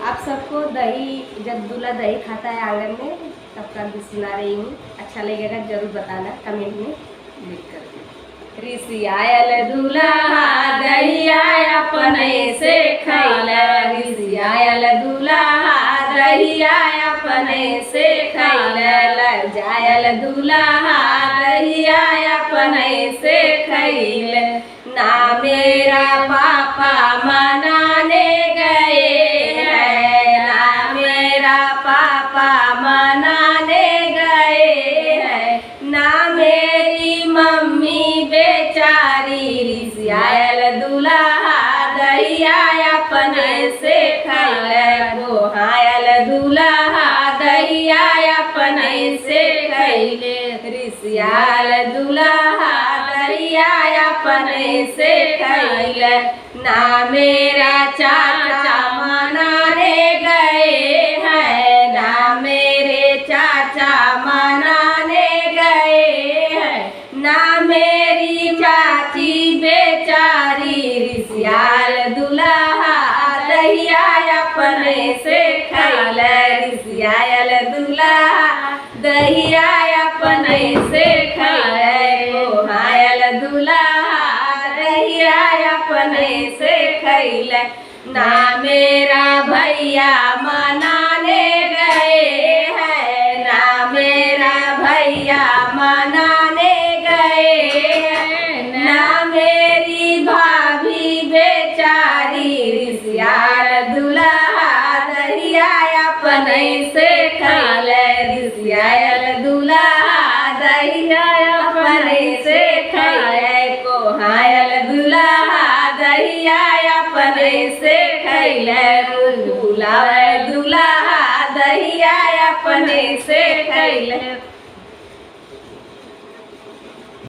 आप सबको दही, जब दूल्हा दही खाता है आंगन में तब का भी सुना रही हूँ। अच्छा लगेगा जरूर बताना कमेंट में लिख कर। रिसियायल दूल्हा दहिया अपने से खैला, रिसियायल दूल्हा दहिया अपने से खैला, लजायल दूल्हा दहिया अपने से खैला। ना मेरा पापा मनाने गए हैं, ना मेरा पापा मनाने गए हैं, ना मेरी मम्मी बेचारी, रिसियायल दूल्हा दहिया अपने से खैला, गोहायल दूल्हा दहिया अपने से खैले, रिसियाल दूल्हा दहिया अपने से खैले। ना मेरा चाचा मनाने गए हैं, ना मेरे चाचा मनाने गए हैं, ना मेरी चाची बेचारी, रिसियाल दूल्हा दहिया अपने से खैले, रिसियाल दूल्हा दहिया अपने से खैले, गोहायल दूल्हा दहिया अपने से खैले। ना मेरा भैया मनाने गए हैं, ना मेरा भैया मनाने गए हैं, ना मेरी भाभी बेचारी, रिसियाल दूल्हा दहिया अपने से खैले, रिसियाल दूल्हा दहिया अपने से खैले, गोहायल दूल्हा दहिया अपने से खैले, बुलावे दूल्हा दहिया अपने से खैले।